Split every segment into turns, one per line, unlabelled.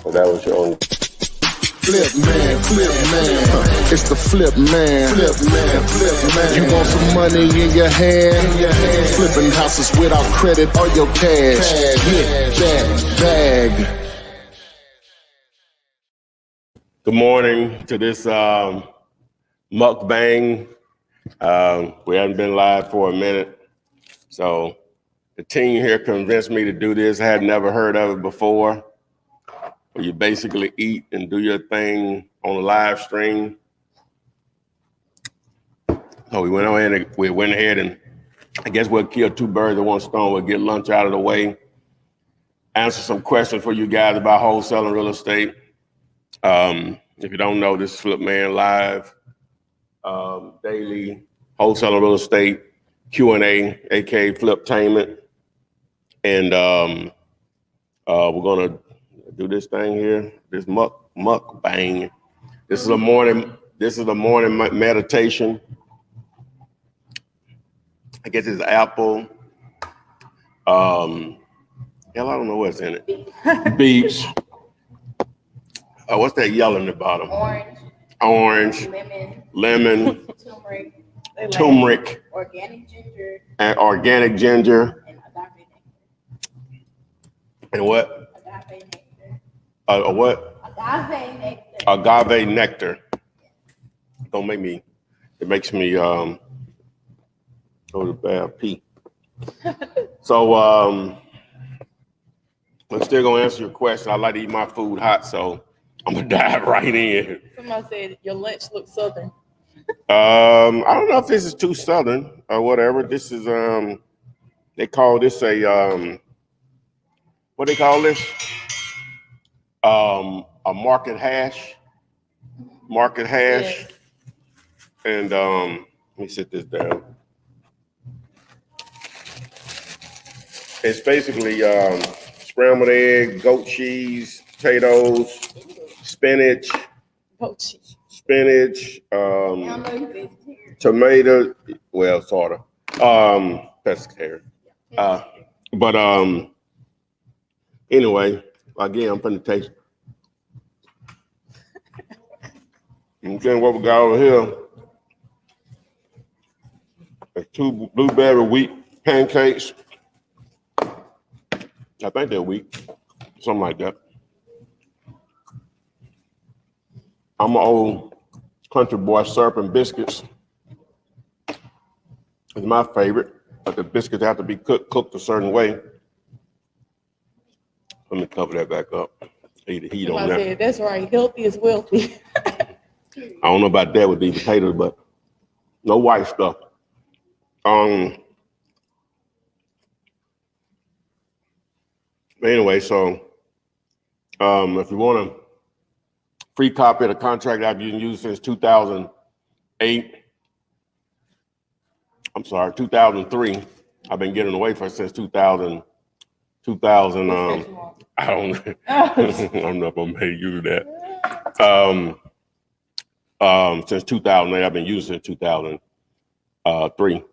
So that was your own.
Flip man, it's the flip man. You want some money in your hand? Flipping houses without credit or your cash. Get that bag.
Good morning to this mukbang. We haven't been live for a minute, so the team here convinced me to do this. I had never heard of it before. Where you basically eat and do your thing on a live stream. So we went ahead and I guess we'll kill two birds with one stone. We'll get lunch out of the way, answer some questions for you guys about wholesaling real estate. If you don't know, this is Flip Man Live, daily wholesaling real estate Q&A, aka Fliptainment. And we're gonna do this thing here, this mukbang. This is a morning meditation. I guess it's apple. Hell, I don't know what's in it. Beets. What's that yellow in the bottom? Orange. Lemon. Turmeric. Organic ginger. And what? A what? Agave nectar. Don't make me. It makes me go to bad pee. So I'm still gonna answer your question. I like to eat my food hot, so I'm gonna dive right in.
Somebody said your lunch looks southern.
I don't know if this is too southern or whatever. This is they call this a what they call this? A market hash. Yes. And let me sit this down. It's basically scrambled egg, goat cheese, potatoes, spinach, tomato, well, sort of, pescatarian. But anyway, again, I'm finna taste. Okay, what we got over here is 2 blueberry wheat pancakes. I think they're wheat, something like that. I'm an old country boy, syrup and biscuits. It's my favorite, but the biscuits have to be cooked a certain way. Let me cover that back up. Eat the heat on that.
Said, that's right, healthy is wealthy.
I don't know about that with these potatoes, but no white stuff. Anyway, so if you want a free copy of the contract I've been using since 2008, I'm sorry, 2003. I've been getting away from since 2000. I don't. I'm not gonna pay you that. Since 2008, I've been using it since 2003.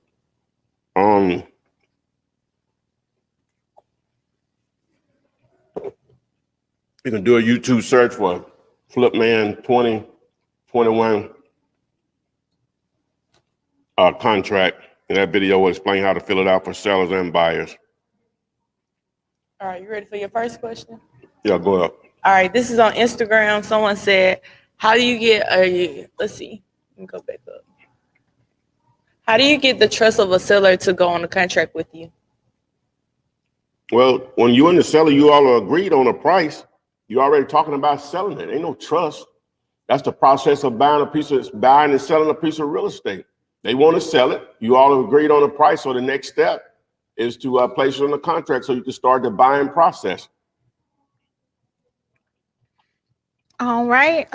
You can do a YouTube search for Flipman 2021 contract, and that video will explain how to fill it out for sellers and buyers.
All right, you ready for your first question?
Yeah, go up.
All right, this is on Instagram. Someone said, how do you get let's see, let me go back up. How do you get the trust of a seller to go on a contract with you?
Well, when you and the seller, you all are agreed on a price. You're already talking about selling it. Ain't no trust. That's the process of buying and selling a piece of real estate. They want to sell it. You all have agreed on a price. So the next step is to place it on the contract so you can start the buying process.
All right.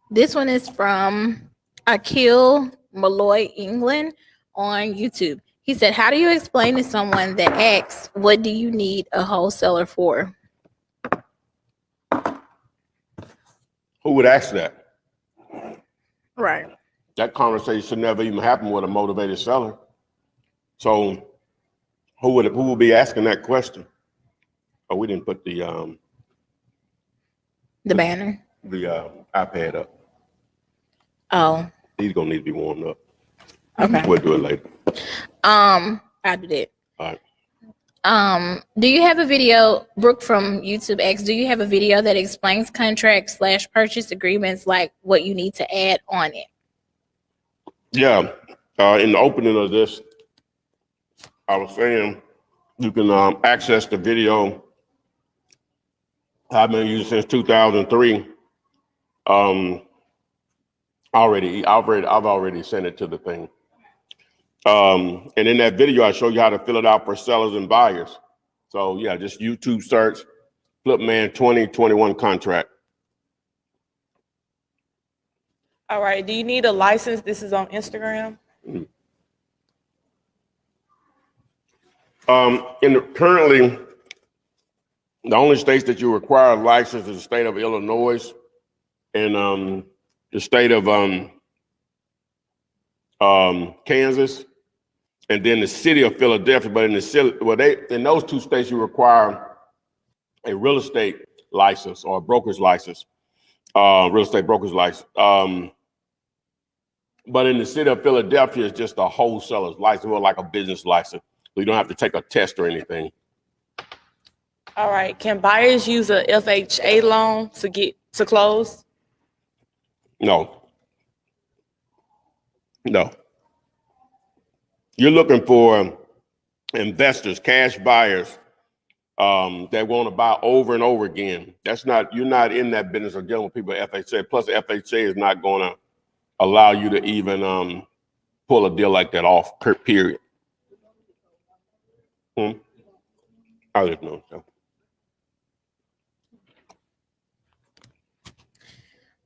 This one is from Akil Malloy England on YouTube. He said, how do you explain to someone that asks, what do you need a wholesaler for?
Who would ask that?
Right.
That conversation should never even happen with a motivated seller. So who would be asking that question? Oh, we didn't put the
The banner.
The iPad up.
Oh,
He's gonna need to be warmed up.
okay.
We'll do it later.
I'll do that.
All right.
Do you have a video, Brooke from YouTube X, do you have a video that explains contracts / purchase agreements, like what you need to add on it?
Yeah. In the opening of this, I was saying you can access the video. I've been using since 2003. I've already sent it to the thing. And in that video, I show you how to fill it out for sellers and buyers. So yeah, just YouTube search Flipman 2021 contract.
All right. Do you need a license? This is on Instagram.
Currently, the only states that you require a license is the state of Illinois and the state of Kansas, and then the city of Philadelphia. But in the city, in those two states, you require a real estate license or a broker's license, real estate broker's license. But in the city of Philadelphia, it's just a wholesaler's license, or like a business license. So you don't have to take a test or anything.
All right. Can buyers use a FHA loan to get to close?
No. You're looking for investors, cash buyers that want to buy over and over again. You're not in that business of dealing with people at FHA. Plus, the FHA is not going to allow you to even pull a deal like that off, period. I just know. So.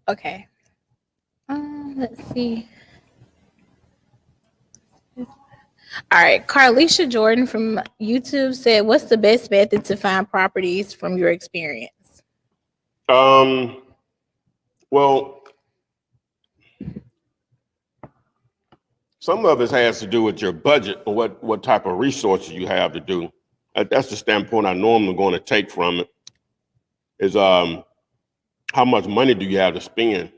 Okay. Let's see. All right. Carlisha Jordan from YouTube said, what's the best method to find properties from your experience?
Well, some of it has to do with your budget and what type of resources you have to do. That's the standpoint I normally going to take from it, is how much money do you have to spend?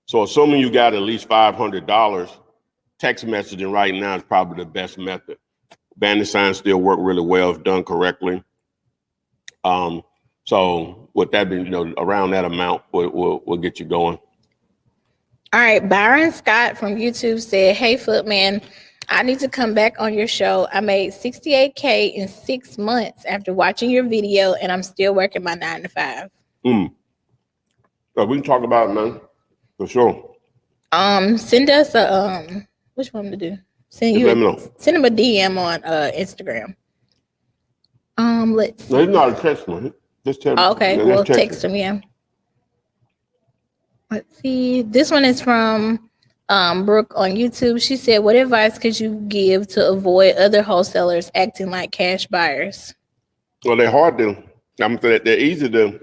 So assuming you got at least $500, text messaging right now is probably the best method. Bandit signs still work really well if done correctly. So with that being, around that amount, we'll get you going.
All right. Byron Scott from YouTube said, hey, Footman, I need to come back on your show. I made $68K in 6 months after watching your video, and I'm still working my 9 to 5.
So we can talk about it, man, for sure.
Send us a which one to do? Send him a DM on Instagram. Let's see.
No, he's not a text man. Just tell me.
Okay, we'll text him. Yeah. Let's see. This one is from Brooke on YouTube. She said, what advice could you give to avoid other wholesalers acting like cash buyers?
Well, they're hard to. They're easy to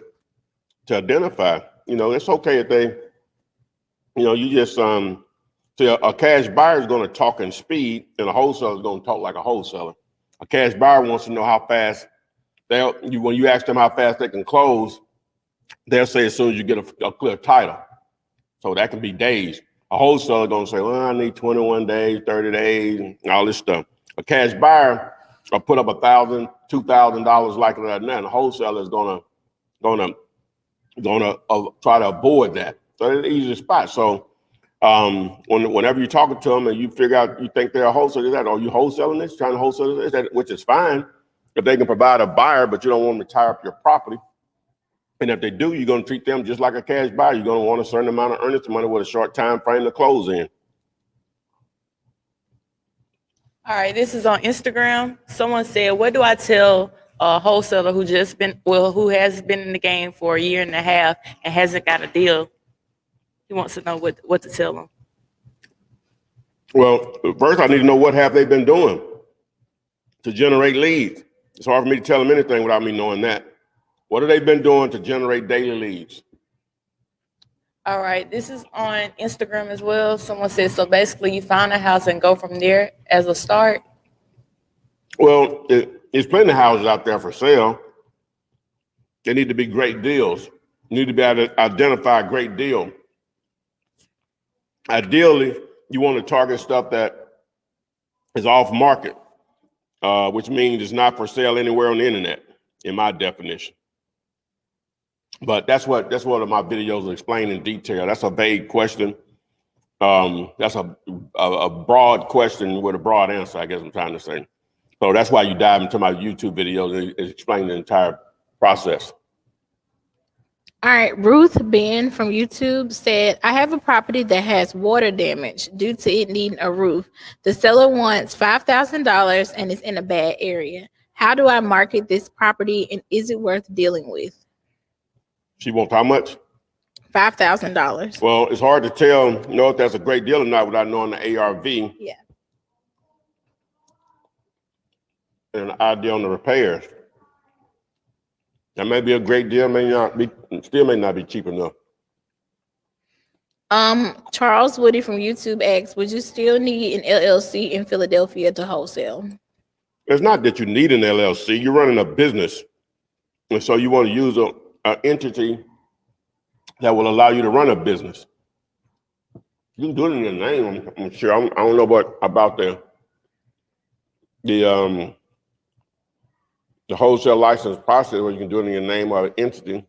identify. It's okay if they, you just see a cash buyer is going to talk in speed, and a wholesaler is going to talk like a wholesaler. A cash buyer wants to know how fast when you ask them how fast they can close, they'll say as soon as you get a clear title. So that can be days. A wholesaler going to say, well, I need 21 days, 30 days, and all this stuff. A cash buyer will put up $1,000, $2,000 likely than that. And a wholesaler is gonna try to avoid that. So it's an easy spot. So whenever you're talking to them and you figure out you think they're a wholesaler, are you wholesaling this, trying to wholesale this, which is fine if they can provide a buyer, but you don't want them to tie up your property. And if they do, you're going to treat them just like a cash buyer. You're going to want a certain amount of earnest money with a short time frame to close in.
All right, this is on Instagram. Someone said, what do I tell a wholesaler who has been in the game for a year and a half and hasn't got a deal? He wants to know what to tell them.
Well, first I need to know what have they been doing to generate leads. It's hard for me to tell them anything without me knowing that. What have they been doing to generate daily leads?
All right, this is on Instagram as well. Someone said, so basically you find a house and go from there as a start? Well,
there's plenty of houses out there for sale. They need to be great deals. You need to be able to identify a great deal. Ideally, you want to target stuff that is off market, which means it's not for sale anywhere on the internet, in my definition. But that's what my videos explain in detail. That's a vague question. That's a broad question with a broad answer, I guess I'm trying to say. So that's why you dive into my YouTube videos and explain the entire process.
All right, Ruth Ben from YouTube said, I have a property that has water damage due to it needing a roof. The seller wants $5,000 and is in a bad area. How do I market this property and is it worth dealing with?
She wants how much?
$5,000.
Well, it's hard to tell, if that's a great deal or not without knowing the ARV.
Yeah.
And an idea on the repairs. That may be a great deal, may not be cheap enough.
Charles Woody from YouTube asks, would you still need an LLC in Philadelphia to wholesale?
It's not that you need an LLC. You're running a business. And so you want to use an entity that will allow you to run a business. You can do it in your name, I'm sure. I don't know about the wholesale license process where you can do it in your name or an entity.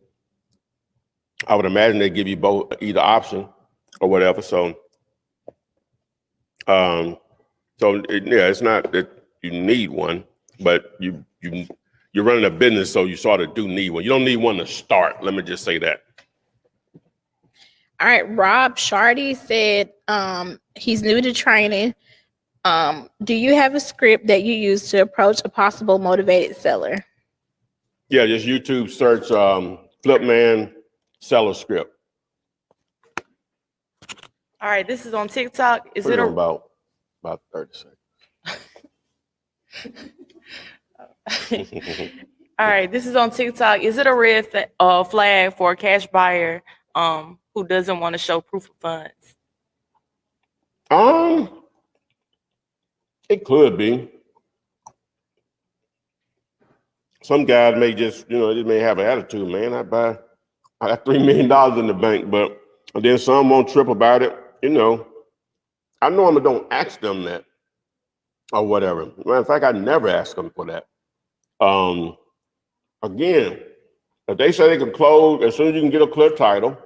I would imagine they give you both, either option or whatever. So, it's not that you need one, but you're running a business, so you sort of do need one. You don't need one to start. Let me just say that.
All right, Rob Shardy said he's new to training. Do you have a script that you use to approach a possible motivated seller?
Yeah, just YouTube search Flipman seller script.
All right, this is on TikTok. Is
Put
it
it on
a
about 30 seconds.
All right, this is on TikTok. Is it a red flag for a cash buyer who doesn't want to show proof of funds?
It could be. Some guys may just, they may have an attitude, man. I got $3 million in the bank, but then some won't trip about it. I normally don't ask them that or whatever. Matter of fact, I never ask them for that. Again, if they say they can close as soon as you can get a clear title,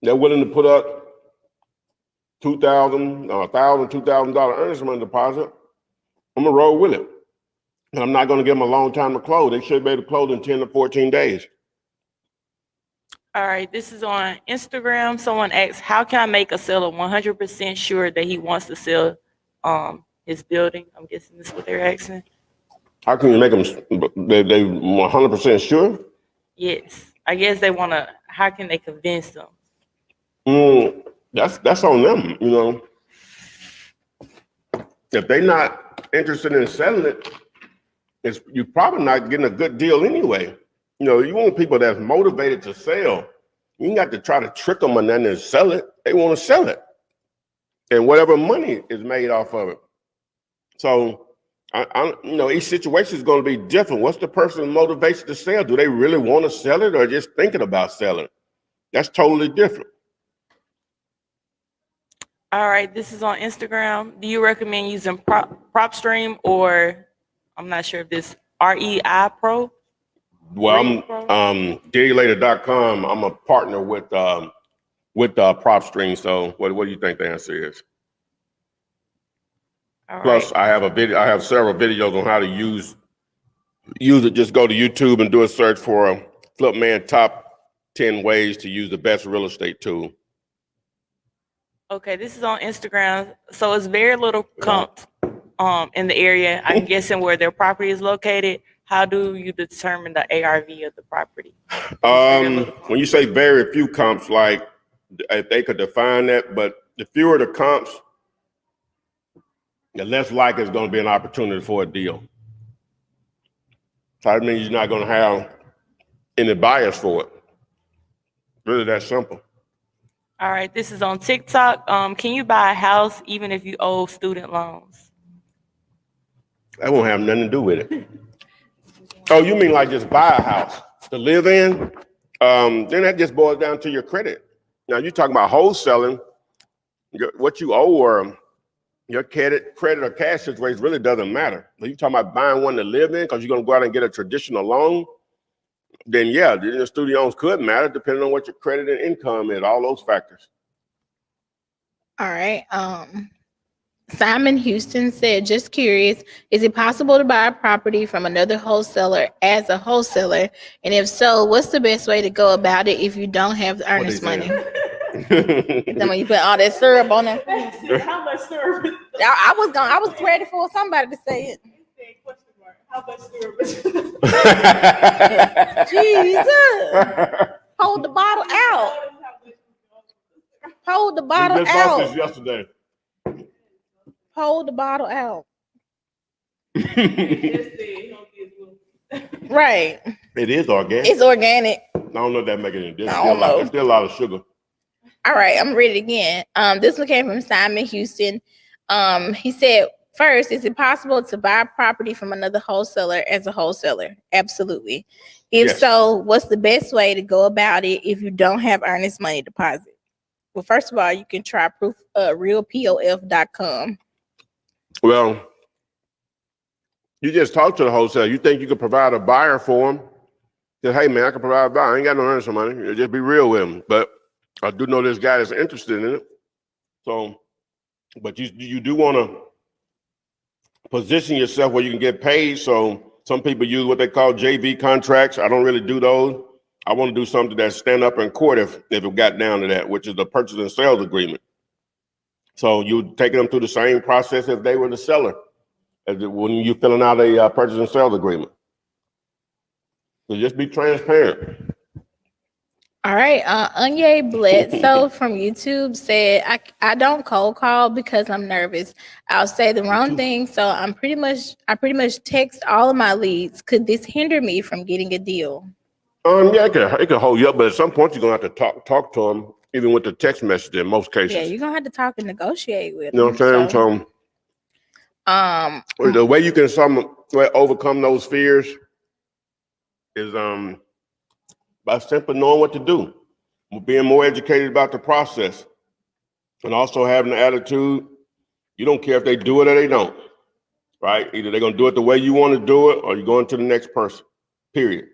they're willing to put up $2,000 or $1,000, $2,000 earnest money deposit, I'm gonna roll with it. And I'm not gonna give them a long time to close. They should be able to close in 10 to 14 days.
All right, this is on Instagram. Someone asks, how can I make a seller 100% sure that he wants to sell his building? I'm guessing this is what they're asking.
How can you make them, they 100% sure?
Yes, I guess they want to, how can they convince them?
That's on them, If they're not interested in selling it, you're probably not getting a good deal anyway. You want people that's motivated to sell. You ain't got to try to trick them and then sell it. They want to sell it. And whatever money is made off of it. So, each situation is going to be different. What's the person's motivation to sell? Do they really want to sell it or just thinking about selling? That's totally different.
All right, this is on Instagram. Do you recommend using PropStream or I'm not sure if this REI Pro?
Well, DiggyLater.com. I'm a partner with PropStream. So what do you think the answer is?
All
Plus,
right.
I have several videos on how to use it. Just go to YouTube and do a search for Flipman top 10 ways to use the best real estate tool.
Okay, this is on Instagram. So it's very little comps in the area. I'm guessing where their property is located. How do you determine the ARV of the property?
When you say very few comps, like if they could define that, but the fewer the comps, the less likely it's going to be an opportunity for a deal. So that means you're not going to have any buyers for it. Really that simple.
All right, this is on TikTok. Can you buy a house even if you owe student loans?
That won't have nothing to do with it. Oh, you mean like just buy a house to live in? then that just boils down to your credit. Now you're talking about wholesaling, what you owe or your credit or cash situation really doesn't matter. If you're talking about buying one to live in because you're going to go out and get a traditional loan, then yeah, the student loans could matter depending on what your credit and income is, all those factors.
All right. Simon Houston said, just curious, is it possible to buy a property from another wholesaler as a wholesaler? And if so, what's the best way to go about it if you don't have the earnest money? Then when you put all that syrup on it.
How much syrup?
I was ready for somebody to say it.
How much syrup?
Jesus. Hold the bottle out. Hold the bottle
We just bought
out.
this yesterday.
Hold the bottle out. Right.
It is organic.
It's organic.
I don't know if that makes any difference.
I don't know.
There's still a lot of sugar.
All right, I'm ready again. This one came from Simon Houston. He said, first, is it possible to buy property from another wholesaler as a wholesaler? Absolutely. If
Yes.
so, what's the best way to go about it if you don't have earnest money deposit? Well, first of all, you can try realpof.com.
Well, you just talk to the wholesaler. You think you could provide a buyer for them? Say, hey man, I can provide a buyer. I ain't got no earnest money. You just be real with them. But I do know this guy that's interested in it. So, but you do want to position yourself where you can get paid. So some people use what they call JV contracts. I don't really do those. I want to do something that stand up in court if it got down to that, which is the purchase and sales agreement. So you taking them through the same process if they were the seller, when you filling out a purchase and sales agreement. So just be transparent.
All right. Anya Bledsoe from YouTube said, I don't cold call because I'm nervous. I'll say the wrong thing. So I pretty much text all of my leads. Could this hinder me from getting a deal?
Yeah, it can hold you up, but at some point you're gonna have to talk to them, even with the text message in most cases.
Yeah, you're gonna have to talk and negotiate with
You know what I'm saying? So, the way you can overcome those fears is by simply knowing what to do, being more educated about the process, and also having the attitude, you don't care if they do it or they don't, right? Either they're gonna do it the way you want to do it or you're going to the next person, period.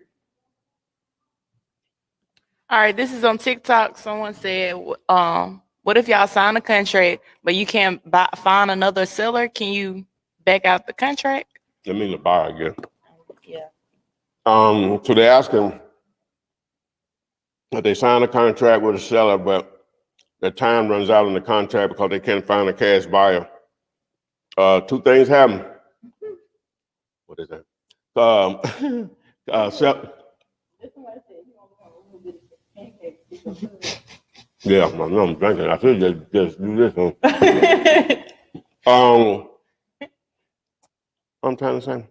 All right, this is on TikTok. Someone said, what if y'all sign a contract, but you can't find another seller? Can you back out the contract?
I mean the buyer, I guess.
Yeah.
So they're asking that they sign a contract with a seller, but their time runs out in the contract because they can't find a cash buyer. Two things happen. What is that? Yeah, I know I'm drinking. I should just do this one. I'm trying to say.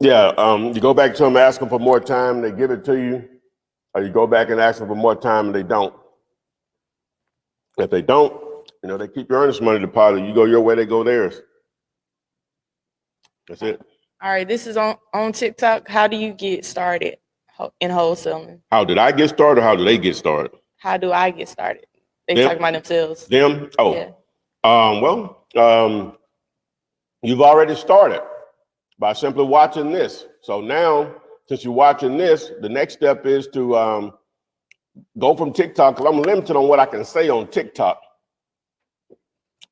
You go back to them, ask them for more time, they give it to you, or you go back and ask them for more time and they don't. If they don't, they keep your earnest money deposit. You go your way, they go theirs. That's it.
All right, this is on TikTok. How do you get started in wholesaling?
How did I get started? Or how do they get started?
How do I get started? They
Them?
talk about themselves.
Them? Oh,
Yeah.
You've already started by simply watching this. So now, since you're watching this, the next step is to go from TikTok, because I'm limited on what I can say on TikTok.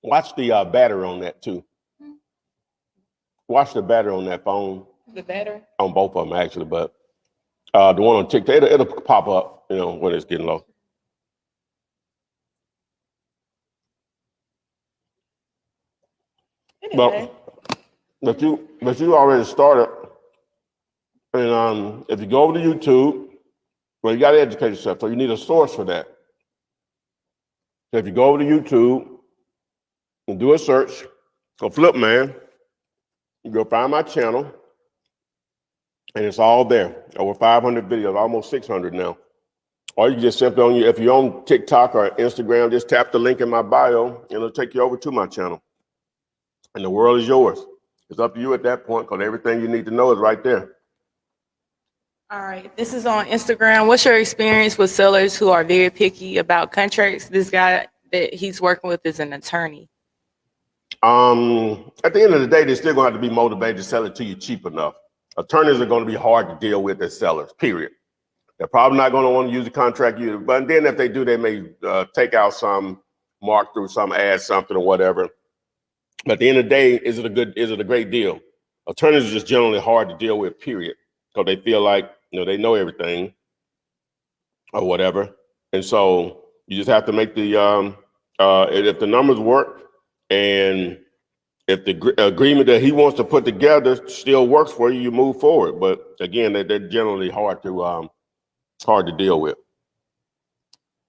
Watch the battery on that too. Watch the battery on that phone.
The battery?
On both of them, actually, but the one on TikTok, it'll pop up, when it's getting low.
Anyway.
But you already started, and if you go over to YouTube, well, you got to educate yourself, so you need a source for that. So if you go over to YouTube and do a search, go Flipman, you'll find my channel, and it's all there. Over 500 videos, almost 600 now. Or you can just simply if you're on TikTok or Instagram, just tap the link in my bio, and it'll take you over to my channel. And the world is yours. It's up to you at that point, because everything you need to know is right there.
All right, this is on Instagram. What's your experience with sellers who are very picky about contracts? This guy that he's working with is an attorney.
At the end of the day, they're still gonna have to be motivated to sell it to you cheap enough. Attorneys are gonna be hard to deal with as sellers, period. They're probably not gonna want to use the contract either, but then if they do, they may take out some, mark through some, add something or whatever. But at the end of the day, is it a great deal? Attorneys are just generally hard to deal with, period. Because they feel like, they know everything or whatever. And so you just have to make the, if the numbers work and if the agreement that he wants to put together still works for you, you move forward. But again, they're generally hard to deal with.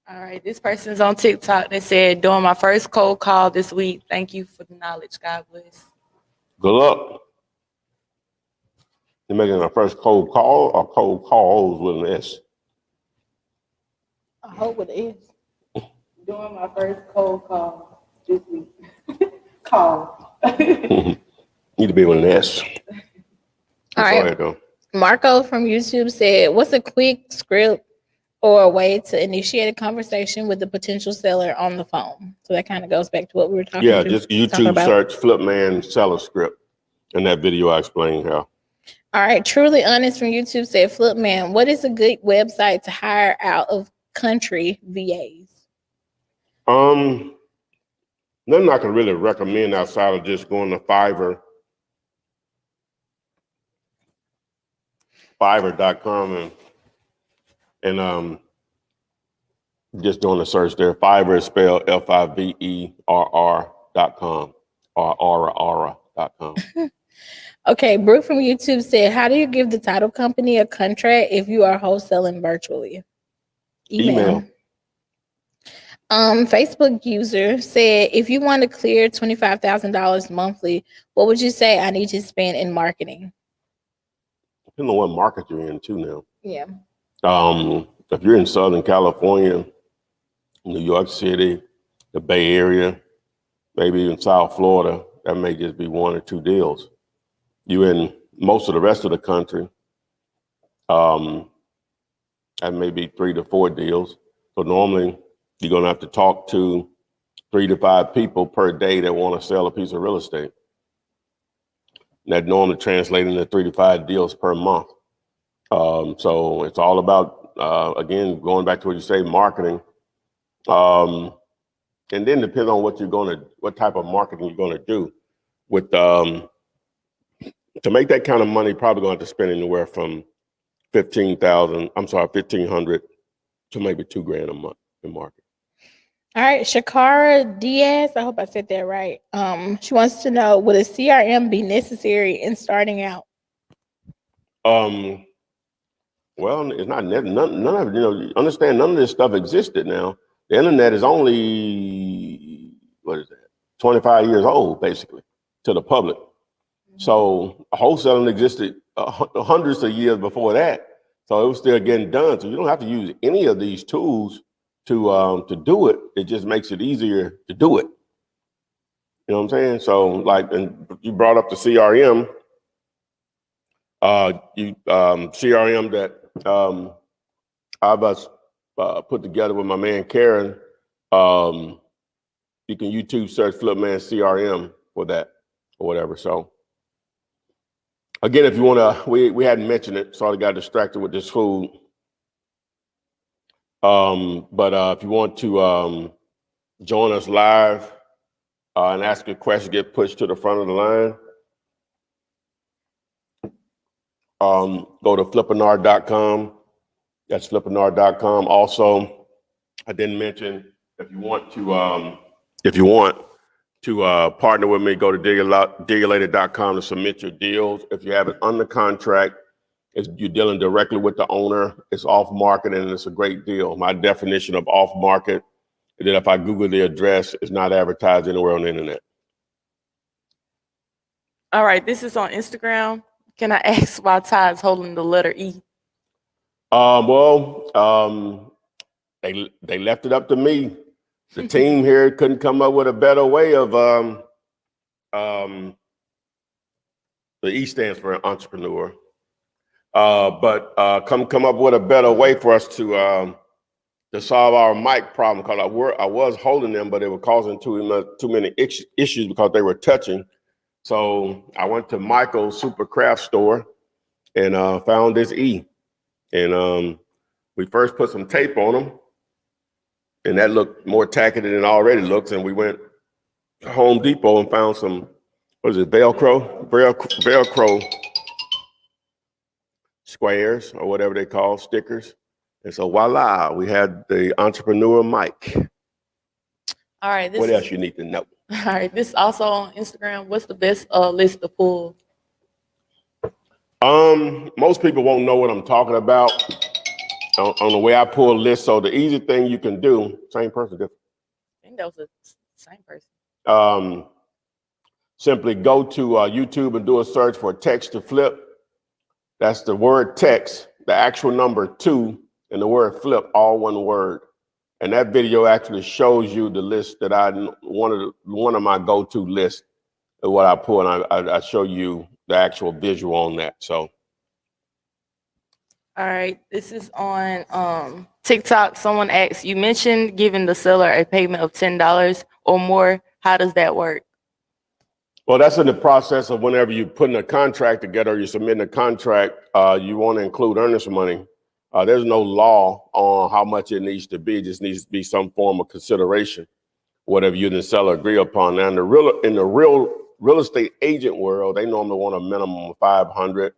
All right, this person's on TikTok that said, doing my first cold call this week. Thank you for the knowledge. God bless.
Good luck. You're making our first cold call or cold calls with an S?
I hope it is. Doing my first cold call this week. Call.
Need to be with an S.
All right. Marco from YouTube said, what's a quick script or a way to initiate a conversation with the potential seller on the phone? So that kind of goes back to what we were talking about.
Yeah, just YouTube search Flipman seller script. In that video, I explained how.
All right. Truly Honest from YouTube said, Flipman, what is a good website to hire out of country VAs?
Nothing I can really recommend outside of just going to Fiverr.com and just doing a search there. Fiverr is spelled FIVERR.com or aura.com.
Okay, Brooke from YouTube said, how do you give the title company a contract if you are wholesaling virtually? Email. Facebook user said, if you want to clear $25,000 monthly, what would you say I need to spend in marketing?
Depending on what market you're in too now.
Yeah.
If you're in Southern California, New York City, the Bay Area, maybe even South Florida, that may just be 1 or 2 deals. You in most of the rest of the country, that may be 3 to 4 deals. So normally you're gonna have to talk to 3 to 5 people per day that want to sell a piece of real estate. And that normally translates into 3 to 5 deals per month. So it's all about, again, going back to what you say, marketing. And then depends on what type of marketing you're gonna do. With to make that kind of money, probably gonna have to spend anywhere from $1,500 to maybe $2,000 a month in marketing.
All right, Shakara Diaz, I hope I said that right. She wants to know, would a CRM be necessary in starting out?
Well, it's not none of it, understand none of this stuff existed now. The internet is only, 25 years old, basically, to the public. So wholesaling existed hundreds of years before that. So it was still getting done. So you don't have to use any of these tools to do it. It just makes it easier to do it. You know what I'm saying? So and you brought up the CRM. CRM that I've put together with my man Karen. You can YouTube search Flipman CRM for that or whatever. So again, if you want to, we hadn't mentioned it, so I got distracted with this food. But if you want to join us live and ask a question, get pushed to the front of the line, go to flippanard.com. That's flippanard.com. Also, I didn't mention, if you want to partner with me, go to digulated.com to submit your deals. If you have it under contract, you're dealing directly with the owner, it's off market, and it's a great deal. My definition of off market is that if I Google the address, it's not advertised anywhere on the internet.
All right, this is on Instagram. Can I ask why Todd's holding the letter E?
They left it up to me. The team here couldn't come up with a better way of the E stands for entrepreneur. But come up with a better way for us to solve our mic problem, because I was holding them, but they were causing too many issues because they were touching. So I went to Michael's Super Craft Store and found this E. And we first put some tape on them, and that looked more tacky than it already looks. And we went to Home Depot and found some, what is it, Velcro squares or whatever they call stickers. And so voila, we had the entrepreneur mic.
All right.
What else you need to know?
All right. This is also on Instagram. What's the best list to pull?
Most people won't know what I'm talking about on the way I pull lists. So the easy thing you can do, same person, different.
I think that was the same person.
Simply go to YouTube and do a search for text to flip. That's the word text, the actual number 2, and the word flip, all one word. And that video actually shows you the list that one of my go-to lists of what I pull, and I show you the actual visual on that. So.
All right. This is on TikTok. Someone asked, you mentioned giving the seller a payment of $10 or more. How does that work?
Well, that's in the process of whenever you're putting a contract together, or you're submitting a contract, you want to include earnest money. There's no law on how much it needs to be. It just needs to be some form of consideration, whatever you and the seller agree upon. Now, in the real estate agent world, they normally want a minimum of $500,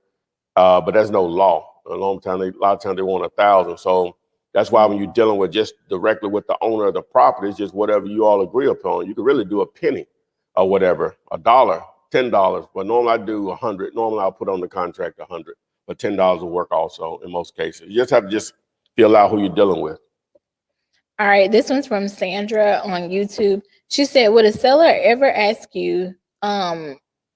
but there's no law. A lot of times they want $1,000. So that's why when you're dealing with just directly with the owner of the property, it's just whatever you all agree upon. You can really do a penny or whatever, $1, $10. But normally I do 100. Normally I'll put on the contract 100, but $10 will work also in most cases. You just have to just feel out who you're dealing with.
All right, this one's from Sandra on YouTube. She said, would a seller ever ask you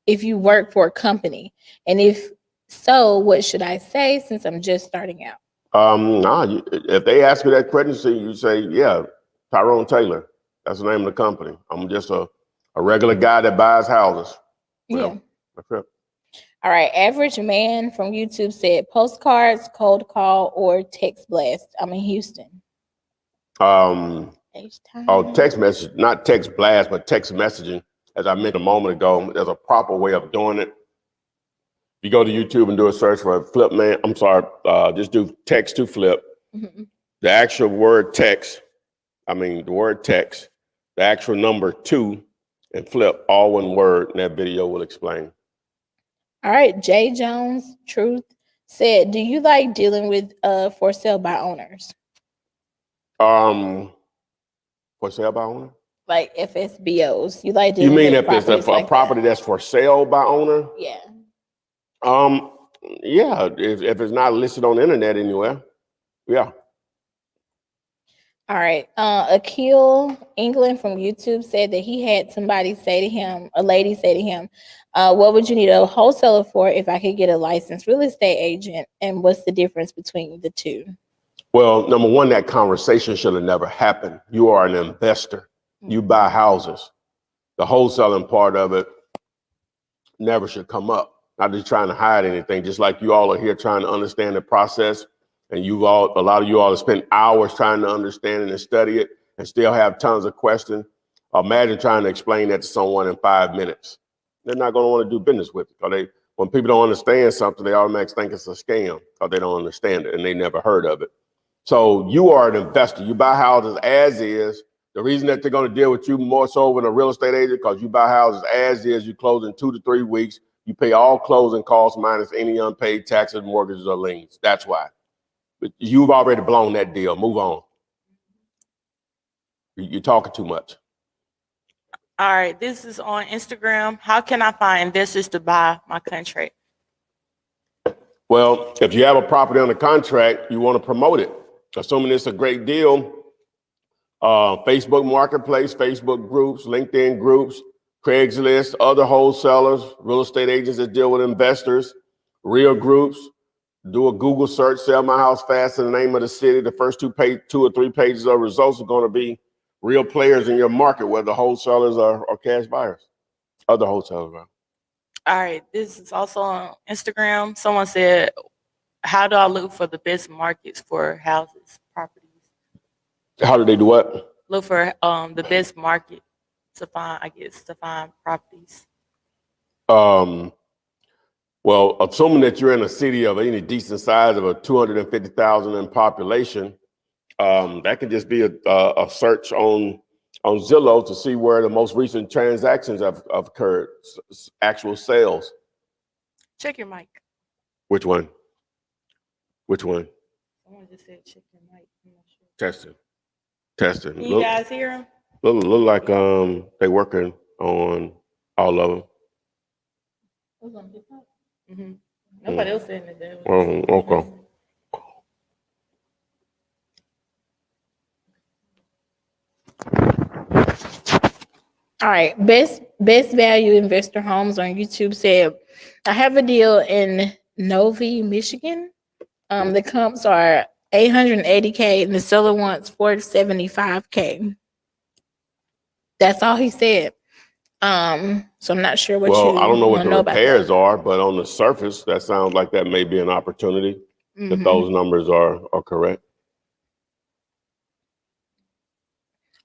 if you work for a company? And if so, what should I say since I'm just starting out?
If they ask you that question, you say, yeah, Tyrone Taylor. That's the name of the company. I'm just a regular guy that buys houses.
Yeah.
Okay.
All right. Average man from YouTube said postcards, cold call, or text blast. I'm in Houston.
Text message, not text blast, but text messaging. As I mentioned a moment ago, there's a proper way of doing it. You go to YouTube and do a search for just do text to flip.
Mm-hmm.
The actual word text, the word text, the actual number 2, and flip, all one word, and that video will explain.
All right. Jay Jones Truth said, do you like dealing with for sale by owners?
For sale by owner?
Like FSBOs. You like dealing
with
if
it's a property that's for sale by owner?
Yeah.
Yeah, if it's not listed on the internet anywhere, yeah.
All right. Akil England from YouTube said that he had a lady say to him, what would you need a wholesaler for if I could get a licensed real estate agent? And what's the difference between the two?
Well, number one, that conversation should have never happened. You are an investor. You buy houses. The wholesaling part of it never should come up. Not just trying to hide anything, just like you all are here trying to understand the process. And a lot of you all have spent hours trying to understand it and study it and still have tons of questions. Imagine trying to explain that to someone in 5 minutes. They're not going to want to do business with it. When people don't understand something, they automatically think it's a scam because they don't understand it and they never heard of it. So you are an investor. You buy houses as is. The reason that they're going to deal with you more so than a real estate agent, because you buy houses as is. You close in 2 to 3 weeks. You pay all closing costs minus any unpaid taxes, mortgages, or liens. That's why. But you've already blown that deal. Move on. You're talking too much.
All right. This is on Instagram. How can I find investors to buy my contract?
Well, if you have a property under contract, you want to promote it. Assuming it's a great deal, Facebook Marketplace, Facebook groups, LinkedIn groups, Craigslist, other wholesalers, real estate agents that deal with investors, real groups. Do a Google search, sell my house fast in the name of the city. The first 2 or 3 pages of results are going to be real players in your market, whether wholesalers or cash buyers, other wholesalers.
All right. This is also on Instagram. Someone said, how do I look for the best markets for houses, properties?
How do they do what?
Look for the best market to find properties.
Well, assuming that you're in a city of any decent size of a 250,000 in population, that can just be a search on Zillow to see where the most recent transactions have occurred, actual sales.
Check your mic.
Which one? Which one?
Someone just said check your mic. I'm not sure.
Testing.
Can you guys hear them?
Look like they working on all of them.
Mm-hmm. Nobody else said anything.
Okay.
All right, best value investor homes on YouTube said, I have a deal in Novi, Michigan. The comps are $880K and the seller wants $475K. That's all he said. So I'm not sure what
Well,
you
I don't know what the
know about
repairs
that.
are, but on the surface, that sounds like that may be an opportunity if those numbers are correct.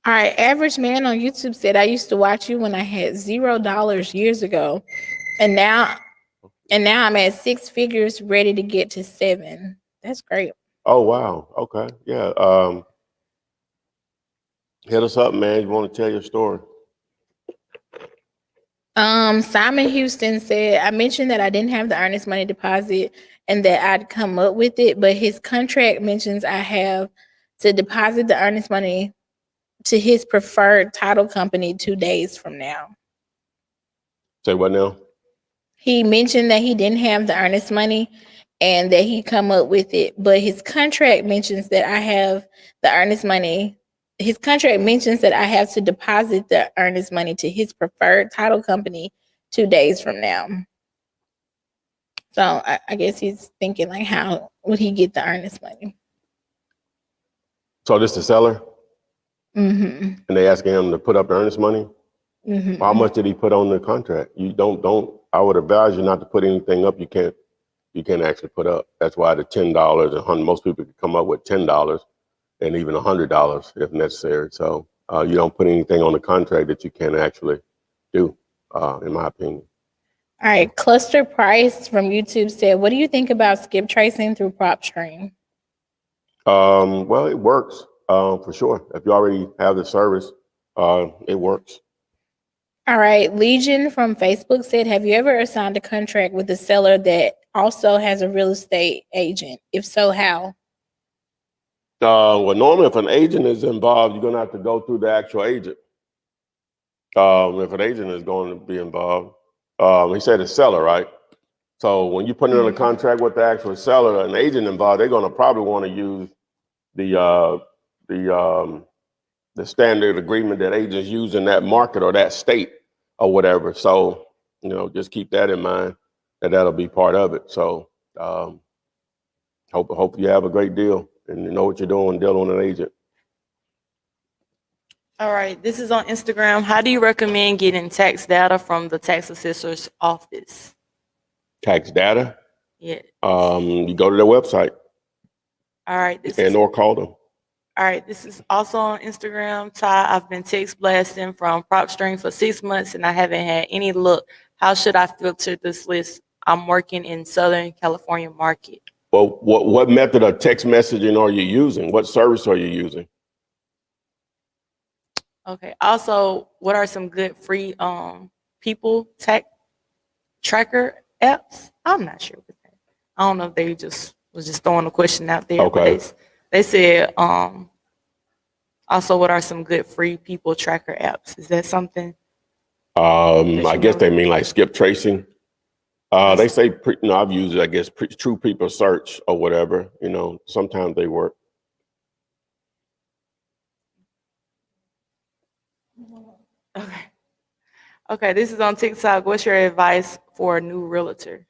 All right, average man on YouTube said, I used to watch you when I had $0 years ago, and now I'm at 6 figures, ready to get to 7. That's great.
Oh, wow. Okay. Yeah. Hit us up, man. You want to tell your story?
Simon Houston said, I mentioned that I didn't have the earnest money deposit and that I'd come up with it, but his contract mentions I have to deposit the earnest money to his preferred title company 2 days from now.
Say what now?
He mentioned that he didn't have the earnest money and that he come up with it, but his contract mentions that I have the earnest money. His contract mentions that I have to deposit the earnest money to his preferred title company 2 days from now. So I guess he's thinking like, how would he get the earnest money?
So this the seller?
Mm-hmm.
And they asking him to put up the earnest money?
Mm-hmm.
How much did he put on the contract? You don't, I would advise you not to put anything up you can't actually put up. That's why the $10, most people can come up with $10 and even $100 if necessary. So you don't put anything on the contract that you can't actually do, in my opinion.
All right, Cluster Price from YouTube said, what do you think about skip tracing through PropStream?
Well, it works for sure. If you already have the service, it works.
All right, Legion from Facebook said, have you ever assigned a contract with a seller that also has a real estate agent? If so, how?
Well, normally if an agent is involved, you're gonna have to go through the actual agent. If an agent is going to be involved, he said the seller, right? So when you put in a contract with the actual seller, an agent involved, they're gonna probably want to use the standard agreement that agents use in that market or that state or whatever. So, just keep that in mind, that'll be part of it. So hope you have a great deal and you know what you're doing dealing with an agent.
All right, this is on Instagram. How do you recommend getting tax data from the tax assessor's office?
Tax data?
Yeah.
You go to their website.
All right.
Or call them.
All right, this is also on Instagram. Ty, I've been text blasting from PropStream for 6 months and I haven't had any luck. How should I filter this list? I'm working in Southern California market.
Well, what method of text messaging are you using? What service are you using?
Okay. Also, what are some good free people tax tracker apps? I'm not sure what that. I don't know if they was just throwing a question out there.
Okay.
But they said also what are some good free people tracker apps? Is that something?
I guess they mean like skip tracing. They say, I've used it, I guess, True People Search or whatever, sometimes they work.
Okay, this is on TikTok. What's your advice for a new realtor?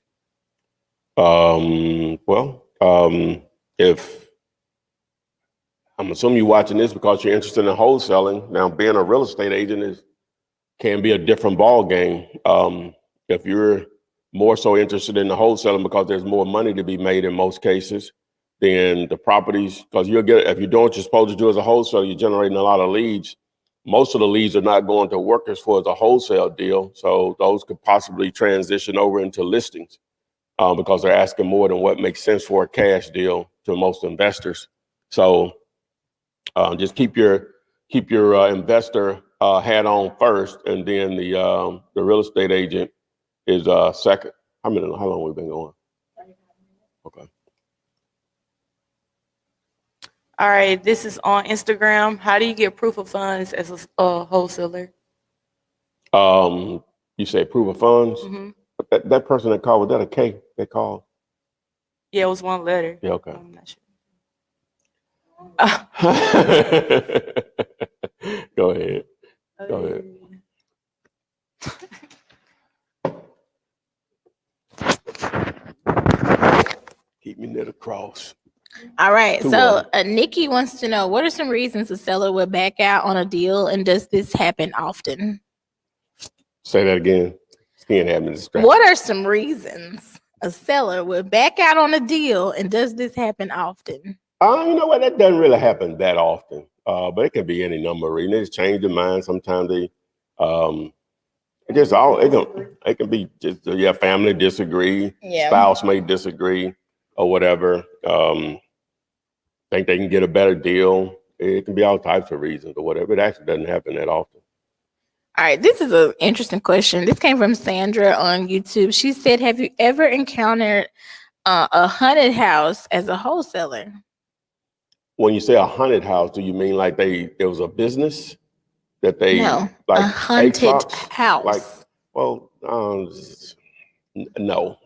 If I'm assuming you're watching this because you're interested in wholesaling. Now, being a real estate agent can be a different ball game. If you're more so interested in the wholesaling because there's more money to be made in most cases than the properties. Because you'll get, if you're doing what you're supposed to do as a wholesaler, you're generating a lot of leads. Most of the leads are not going to workers for as a wholesale deal. So those could possibly transition over into listings because they're asking more than what makes sense for a cash deal to most investors. So just keep your investor hat on first, and then the real estate agent is second. How long we've been going? Okay.
All right, this is on Instagram. How do you get proof of funds as a wholesaler?
You say proof of funds?
Mm-hmm.
That person that called, was that a K they called?
Yeah, it was one letter.
Yeah, okay.
I'm not sure.
Go ahead. Go ahead. Keep me near the cross.
All right.
Two
So
of
Nikki wants to know, what are some reasons a seller would back out on a deal, and does this happen often?
Say that again. Skin having distracted.
What are some reasons a seller would back out on a deal, and does this happen often?
You know what? That doesn't really happen that often. But it can be any number of reasons. They just change their mind. Sometimes they, it can be just family disagree, spouse may disagree, or whatever. Think they can get a better deal. It can be all types of reasons or whatever. It actually doesn't happen that often.
All right, this is an interesting question. This came from Sandra on YouTube. She said, have you ever encountered a haunted house as a wholesaler?
When you say a haunted house, do you mean like there was a business that they
No,
like
a haunted
trucks?
house.
Like, well, no.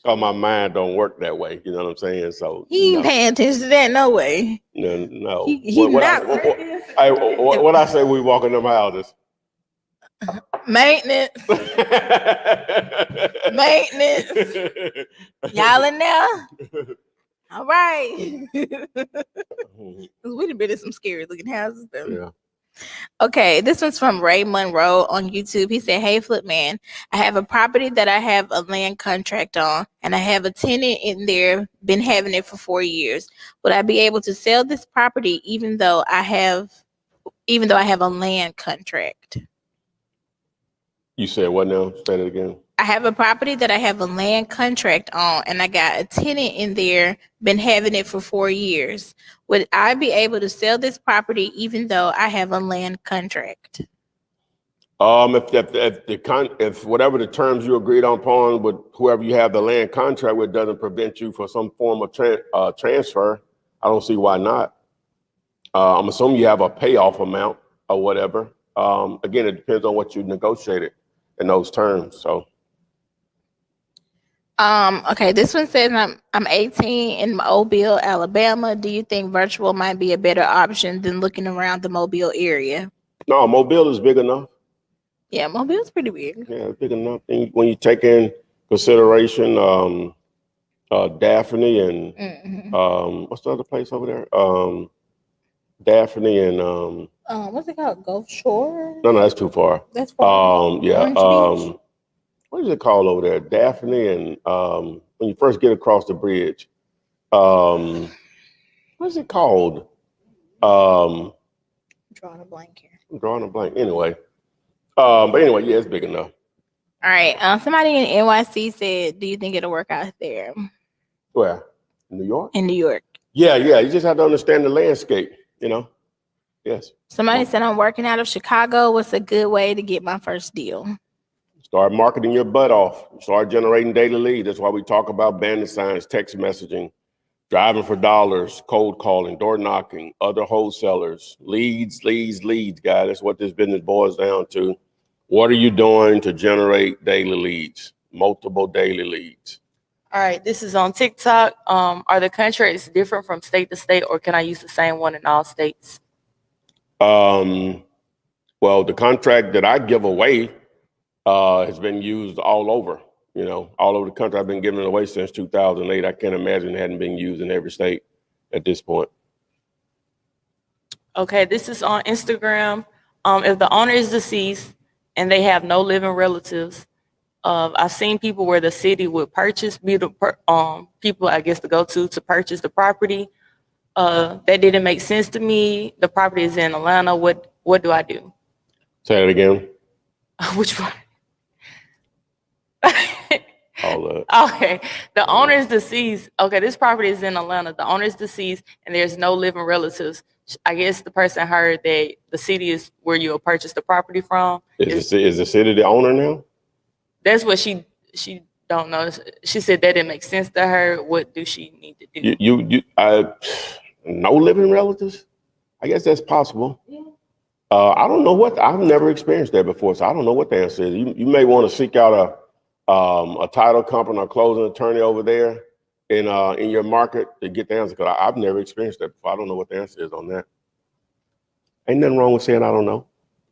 Oh, my mind don't work that way. You know what I'm saying? So
He ain't paying attention to that, no way.
No.
He
What I say we walk in them houses?
Maintenance. Maintenance. Y'all in there? All right. We've been in some scary looking houses though.
Yeah.
Okay, this one's from Ray Monroe on YouTube. He said, hey, Flip Man, I have a property that I have a land contract on, and I have a tenant in there, been having it for 4 years. Would I be able to sell this property even though I have a land contract?
You said what now? Say that again.
I have a property that I have a land contract on, and I got a tenant in there, been having it for 4 years. Would I be able to sell this property even though I have a land contract?
If whatever the terms you agreed upon with whoever you have the land contract with doesn't prevent you for some form of transfer, I don't see why not. I'm assuming you have a payoff amount or whatever. Again, it depends on what you negotiated in those terms. So.
Okay, this one says I'm 18 in Mobile, Alabama. Do you think virtual might be a better option than looking around the Mobile area?
No, Mobile is big enough.
Yeah, Mobile's pretty big.
Yeah, it's big enough. And when you take in consideration Daphne and what's the other place over there? Daphne and
what's it called? Gulf Shore?
No, that's too far.
That's far.
Orange Beach? What is it called over there? Daphne and when you first get across the bridge, what is it called?
I'm drawing a blank here.
I'm drawing a blank. Anyway, but anyway, yeah, it's big enough.
All right. Somebody in NYC said, "Do you think it'll work out there?"
Where? New York?
In New York.
Yeah. You just have to understand the landscape. You know. Yes.
Somebody said, "I'm working out of Chicago. What's a good way to get my first deal?"
Start marketing your butt off. Start generating daily leads. That's why we talk about bandit signs, text messaging, driving for dollars, cold calling, door knocking, other wholesalers, leads, guys. That's what this business boils down to. What are you doing to generate daily leads? Multiple daily leads.
All right, this is on TikTok. Are the contracts different from state to state, or can I use the same one in all states?
Well, the contract that I give away has been used all over, all over the country. I've been giving it away since 2008. I can't imagine it hadn't been used in every state at this point.
Okay, this is on Instagram. If the owner is deceased and they have no living relatives, I've seen people where the city would purchase people, I guess, to go to purchase the property. That didn't make sense to me. The property is in Atlanta. What do I do?
Say that again.
Which one?
All
Okay, the owner is deceased. Okay, this property is in Atlanta. The owner is deceased, and there's no living relatives. I guess the person heard that the city is where you'll purchase the property from.
Is the city the owner now?
That's what she don't know. She said that didn't make sense to her. What do she need to do?
No living relatives? I guess that's possible.
Yeah.
I don't know I've never experienced that before, so I don't know what the answer is. You may want to seek out a title company or closing attorney over there in your market to get the answer, because I've never experienced that before. I don't know what the answer is on that. Ain't nothing wrong with saying I don't know.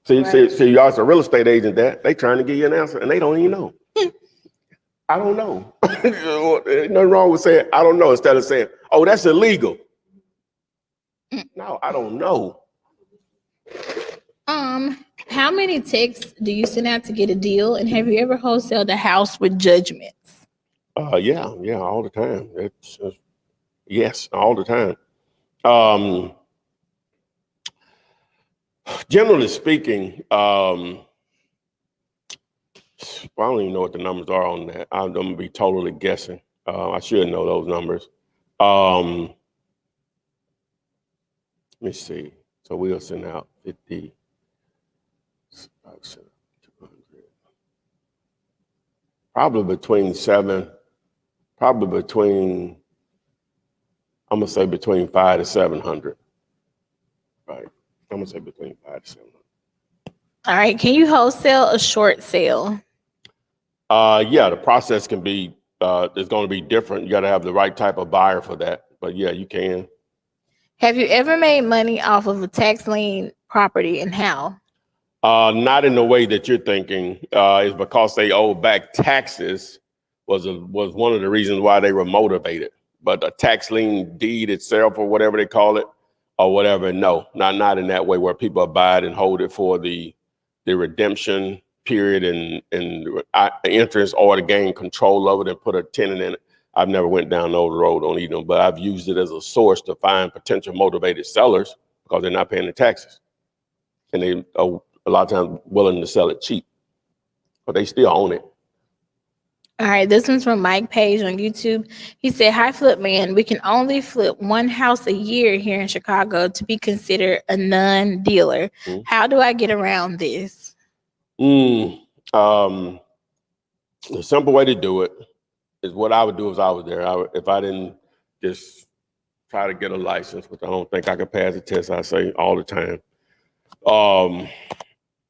See, you ask a real estate agent that, they trying to give you an answer and they don't even know. I don't know. Ain't nothing wrong with saying I don't know instead of saying, oh, that's illegal. No, I don't know.
How many texts do you send out to get a deal? And have you ever wholesaled a house with judgments?
Yeah, all the time. Yes, all the time. Generally speaking, I don't even know what the numbers are on that. I'm gonna be totally guessing. I should know those numbers. Let me see. So we'll send out 50. Probably between 5 to 700. Right. I'm gonna say between 5 to 700.
All right. Can you wholesale a short sale?
Yeah, the process can be, it's going to be different. You got to have the right type of buyer for that. But yeah, you can.
Have you ever made money off of a tax lien property, and how?
Not in the way that you're thinking. It's because they owe back taxes was one of the reasons why they were motivated. But a tax lien deed itself, or whatever they call it, or whatever, no, not in that way where people buy it and hold it for the redemption period and interest, or to gain control of it and put a tenant in it. I've never went down the road on either, but I've used it as a source to find potential motivated sellers because they're not paying the taxes. And they are a lot of times willing to sell it cheap, but they still own it.
All right, this one's from Mike Page on YouTube. He said, hi, Flip Man. We can only flip one house a year here in Chicago to be considered a non-dealer. How do I get around this?
The simple way to do it is what I would do if I was there. If I didn't just try to get a license, which I don't think I could pass the test, I say all the time,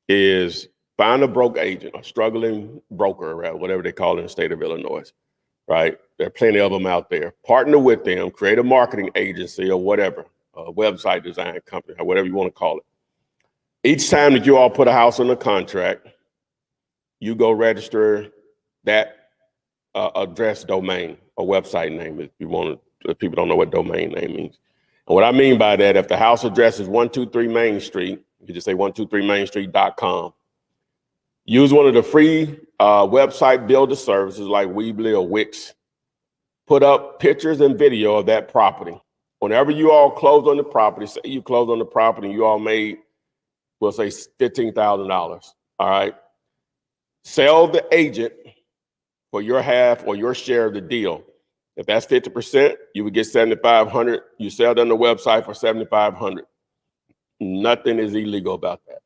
is find a broke agent, a struggling broker, right, whatever they call it in the state of Illinois, right? There are plenty of them out there. Partner with them, create a marketing agency or whatever, a website design company, or whatever you want to call it. Each time that you all put a house under contract, you go register that address domain or website name if you want to, if people don't know what domain name means. And what I mean by that, if the house address is 123 Main Street, you just say 123mainstreet.com. Use one of the free website builder services like Weebly or Wix. Put up pictures and video of that property. Whenever you all close on the property, say you close on the property, you all made, we'll say $15,000, all right? Sell the agent for your half or your share of the deal. If that's 50%, you would get $7,500. You sell them the website for $7,500. Nothing is illegal about that.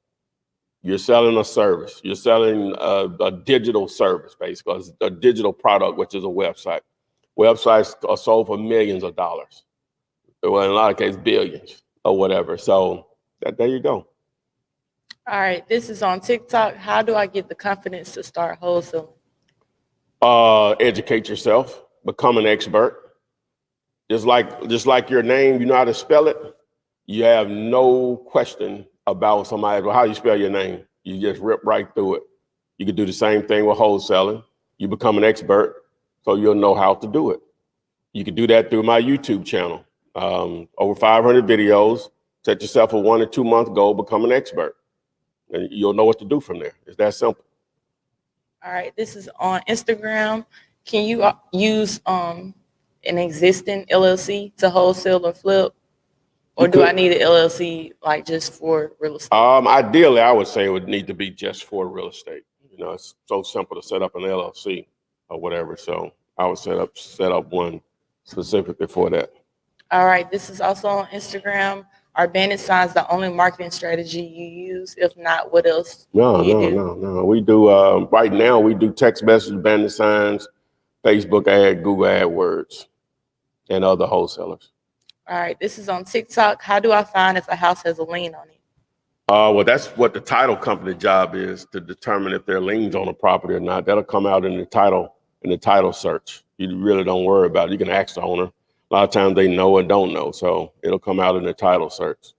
You're selling a service. You're selling a digital service, basically, a digital product, which is a website. Websites are sold for millions of dollars. Well, in a lot of cases, billions or whatever. So there you go.
All right, this is on TikTok. How do I get the confidence to start wholesaling?
Educate yourself, become an expert. Just like your name, you know how to spell it. You have no question about somebody, well, how you spell your name. You just rip right through it. You could do the same thing with wholesaling. You become an expert, so you'll know how to do it. You can do that through my YouTube channel. Over 500 videos. Set yourself a 1 or 2 month goal, become an expert. And you'll know what to do from there. It's that simple.
All right, this is on Instagram. Can you use an existing LLC to wholesale or flip? Or do I need an LLC like just for real estate?
Ideally, I would say it would need to be just for real estate. You know, it's so simple to set up an LLC or whatever. So I would set up one specifically for that.
All right, this is also on Instagram. Are bandit signs the only marketing strategy you use? If not, what else do you do?
No. We do right now. We do text message, bandit signs, Facebook ad, Google AdWords, and other wholesalers.
All right, this is on TikTok. How do I find if a house has a lien on it?
Well, that's what the title company job is, to determine if there are liens on a property or not. That'll come out in the title search. You really don't worry about it. You can ask the owner. A lot of times they know or don't know, so it'll come out in the title search.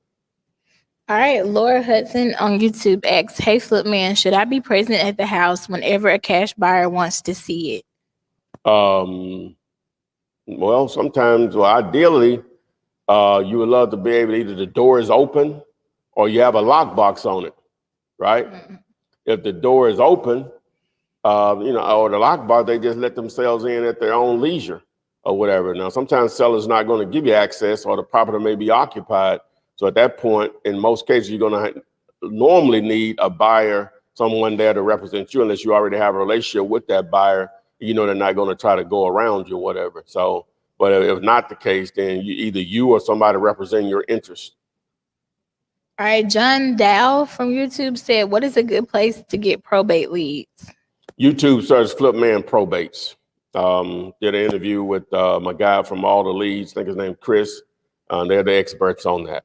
All right, Laura Hudson on YouTube asks, "Hey Flipman, should I be present at the house whenever a cash buyer wants to see it?"
Well, sometimes, ideally, you would love to be able to, either the door is open or you have a lockbox on it, right? Mm-hmm. If the door is open, or the lockbox, they just let themselves in at their own leisure or whatever. Now, sometimes sellers not going to give you access, or the property may be occupied. So at that point, in most cases, you're going to normally need a buyer, someone there to represent you, unless you already have a relationship with that buyer. You know they're not going to try to go around you or whatever. So, but if not the case, then either you or somebody representing your interest.
All right, John Dow from YouTube said, "What is a good place to get probate leads?"
YouTube search Flipman Probates. Did an interview with my guy from All the Leads, I think his name Chris. They're the experts on that.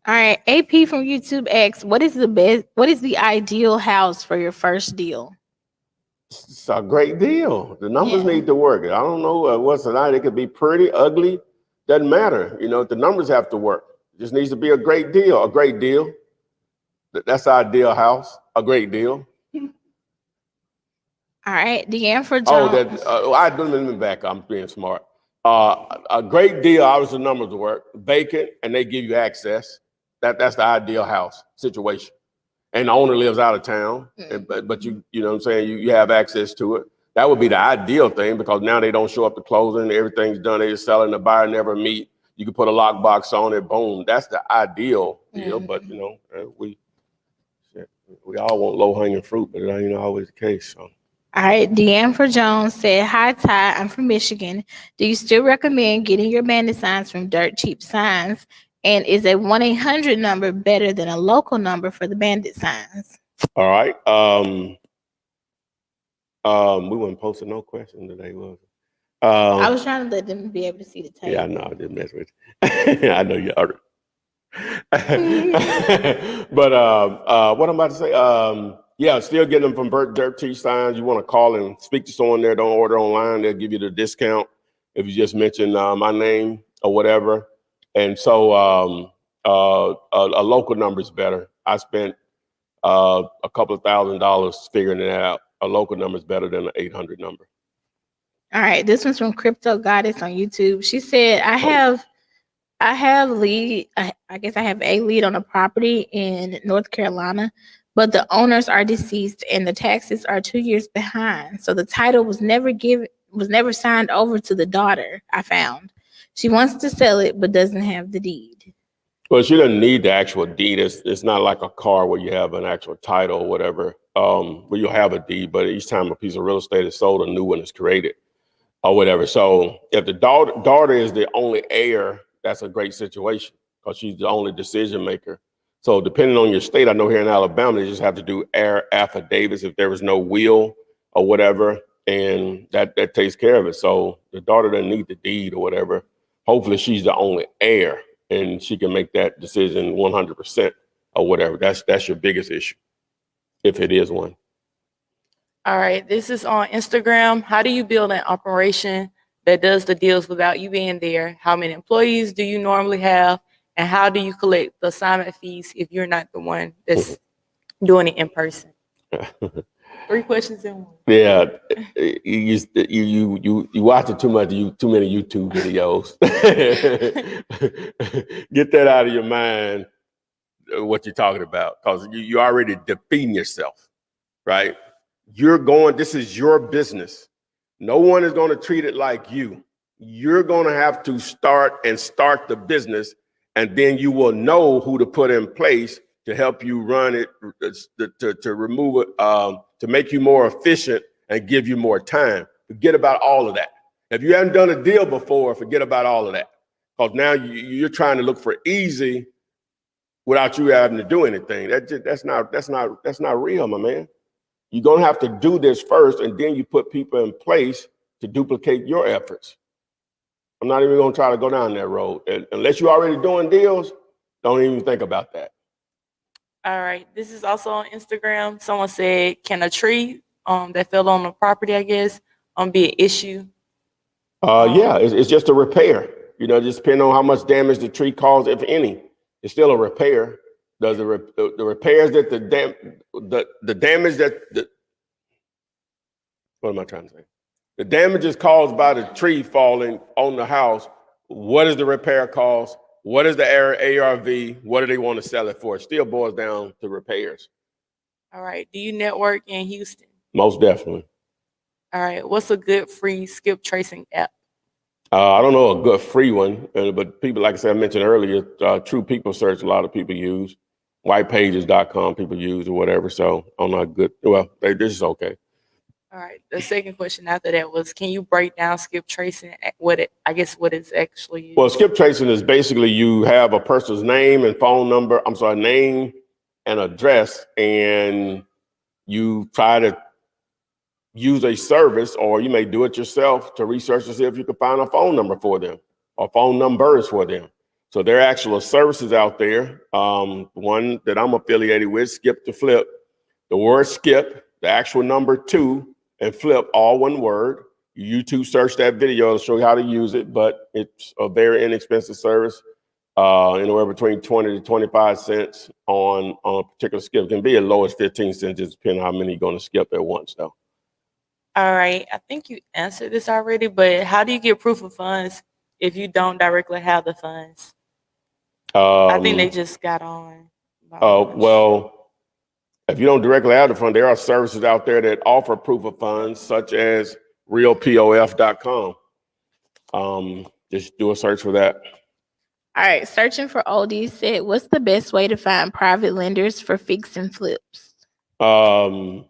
All right, AP from YouTube asks, what is the ideal house for your first deal?
It's a great deal. The numbers need to work. I don't know what's the night. It could be pretty, ugly, doesn't matter. The numbers have to work. It just needs to be a great deal. A great deal. That's the ideal house. A great deal.
All right, Deanne for Jones.
I let me back. I'm being smart. A great deal, obviously the numbers work. Vacant, and they give you access. That's the ideal house situation. And the owner lives out of town, but you know what I'm saying, you have access to it. That would be the ideal thing, because now they don't show up to closing. Everything's done. They just selling. The buyer never meet. You can put a lockbox on it. Boom. That's the ideal deal. But we all want low hanging fruit, but it ain't always the case. So.
All right, Deanne for Jones said, "Hi Ty, I'm from Michigan. Do you still recommend getting your bandit signs from Dirt Cheap Signs? And is a 1-800 number better than a local number for the bandit signs?"
All right. We weren't posting no question today, was it?
I was trying to let them be able to see the tape.
Yeah, I know. I didn't mess with you. I know you heard it. But what I'm about to say, yeah, still getting them from Dirt Cheap Signs. You want to call and speak to someone there. Don't order online. They'll give you the discount if you just mention my name or whatever. And so a local number is better. I spent a couple of $1,000s figuring it out. A local number is better than an 800 number.
All right, this one's from Crypto Goddess on YouTube. She said, I have lead. I guess I have a lead on a property in North Carolina, but the owners are deceased and the taxes are 2 years behind. So the title was never signed over to the daughter. I found she wants to sell it, but doesn't have the deed.
Well, she doesn't need the actual deed. It's not like a car where you have an actual title or whatever, where you'll have a deed, but each time a piece of real estate is sold, a new one is created or whatever. So if the daughter is the only heir, that's a great situation, because she's the only decision maker. So depending on your state, I know here in Alabama, they just have to do heir affidavits if there was no will or whatever, and that takes care of it. So the daughter doesn't need the deed or whatever. Hopefully she's the only heir and she can make that decision 100% or whatever. That's your biggest issue, if it is one.
All right, this is on Instagram. How do you build an operation that does the deals without you being there? How many employees do you normally have? And how do you collect the assignment fees if you're not the one that's doing it in person? 3 questions in one.
Yeah, you watching too many YouTube videos. Get that out of your mind, what you're talking about, because you already define yourself, right? this is your business. No one is going to treat it like you. You're going to have to start the business, and then you will know who to put in place to help you run it, to remove it, to make you more efficient and give you more time. Forget about all of that. If you haven't done a deal before, forget about all of that. Because now you're trying to look for easy without you having to do anything. That's not real, my man. You're gonna have to do this first, and then you put people in place to duplicate your efforts. I'm not even gonna try to go down that road. Unless you're already doing deals, don't even think about that.
All right. This is also on Instagram. Someone said, can a tree that fell on the property, I guess, be an issue?
Yeah, it's just a repair. Just depending on how much damage the tree caused, if any, it's still a repair. Does the repairs that the damage that what am I trying to say? The damage is caused by the tree falling on the house. What is the repair cost? What is the ARV? What do they want to sell it for? It still boils down to repairs.
All right. Do you network in Houston?
Most definitely.
All right. What's a good free skip tracing app?
I don't know a good free one, but people, like I said, I mentioned earlier, True People Search, a lot of people use. Whitepages.com people use or whatever. So I'm not good. Well, this is okay.
All right. The second question after that was, can you break down skip tracing? What it's actually used?
Well, skip tracing is basically you have a person's name and phone number. Name and address, and you try to use a service, or you may do it yourself to research to see if you can find a phone number for them or phone numbers for them. So there are actual services out there. One that I'm affiliated with, Skip to Flip. The word skip, the actual number 2, and flip, all one word. YouTube search that video to show you how to use it, but it's a very inexpensive service. Anywhere between 20 to 25 cents on a particular skip. It can be as low as 15 cents, just depending on how many you're going to skip at once, though.
All right. I think you answered this already, but how do you get proof of funds if you don't directly have the funds? I think they just got on.
Well, if you don't directly have the fund, there are services out there that offer proof of funds, such as realpof.com. Just do a search for that.
All right, searching for oldies said, what's the best way to find private lenders for fix and flips?
You know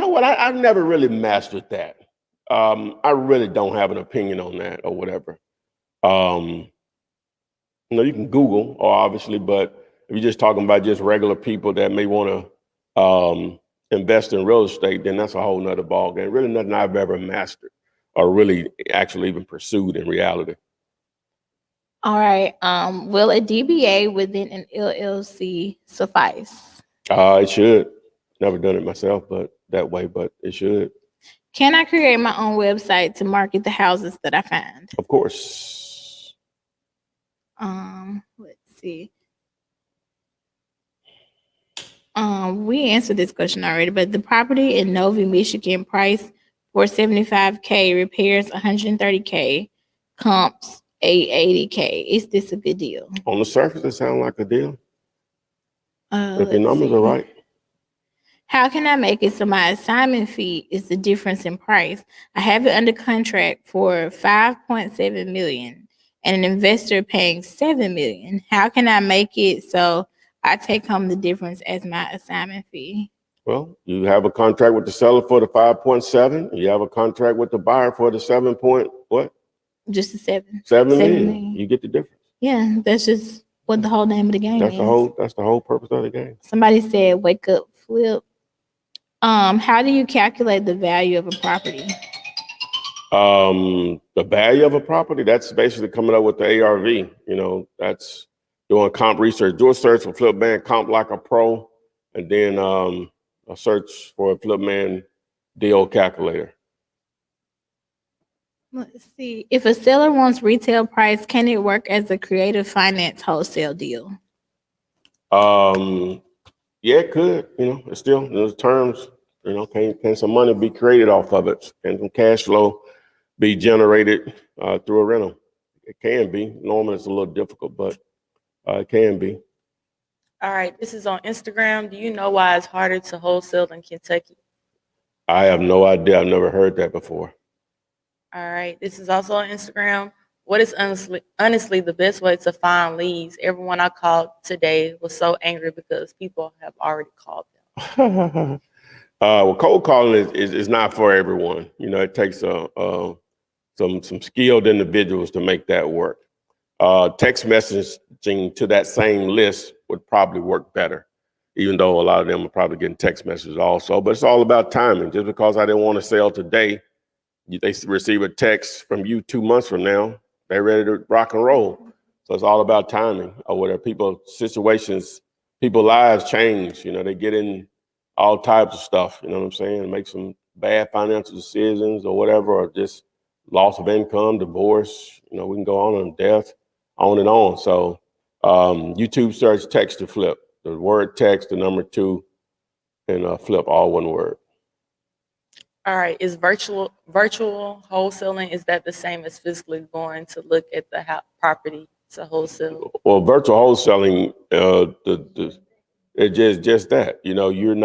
what? I've never really mastered that. I really don't have an opinion on that or whatever. You can Google, obviously, but if you're just talking about just regular people that may want to invest in real estate, then that's a whole nother ballgame. Really nothing I've ever mastered or really actually even pursued in reality.
All right. Will a DBA within an LLC suffice?
It should. Never done it myself, but it should.
Can I create my own website to market the houses that I find?
Of course.
Let's see. We answered this question already, but the property in Novi, Michigan, price $475K, repairs $130K, comps $880K. Is this a good deal?
On the surface, it sounds like a deal. If your numbers are right.
How can I make it so my assignment fee is the difference in price? I have it under contract for $5.7 million and an investor paying $7 million. How can I make it so I take home the difference as my assignment fee?
Well, you have a contract with the seller for the 5.7. You have a contract with the buyer for the 7 point what?
Just the 7.
7 million. You get the difference.
Yeah, that's just what the whole name of the game is.
That's the whole purpose of the game.
Somebody said, wake up, flip. How do you calculate the value of a property?
The value of a property, that's basically coming up with the ARV. That's doing comp research. Do a search for Flipman Comp Like a Pro, and then a search for a Flipman deal calculator.
Let's see. If a seller wants retail price, can it work as a creative finance wholesale deal?
Yeah, it could. It's still those terms. Can some money be created off of it? Can some cash flow be generated through a rental? It can be. Normally, it's a little difficult, but It can be.
All right, this is on Instagram. Do you know why it's harder to wholesale in Kentucky?
I have no idea. I've never heard that before.
All right, this is also on Instagram. What is honestly the best way to find leads? Everyone I called today was so angry because people have already called them.
Well, cold calling is not for everyone. You know, it takes some skilled individuals to make that work. Text messaging to that same list would probably work better, even though a lot of them are probably getting text messages also. But it's all about timing. Just because I didn't want to sell today, they receive a text from you 2 months from now, they're ready to rock and roll. So it's all about timing or whatever. People lives change. You know, they get in all types of stuff, you know what I'm saying? Make some bad financial decisions or whatever, or just loss of income, divorce, you know, we can go on death, on and on. So YouTube search text to flip. The word text, the number 2, and flip, all one word.
All right, is virtual wholesaling, is that the same as physically going to look at the property to wholesale?
Well, virtual wholesaling, it's just that. You know, you're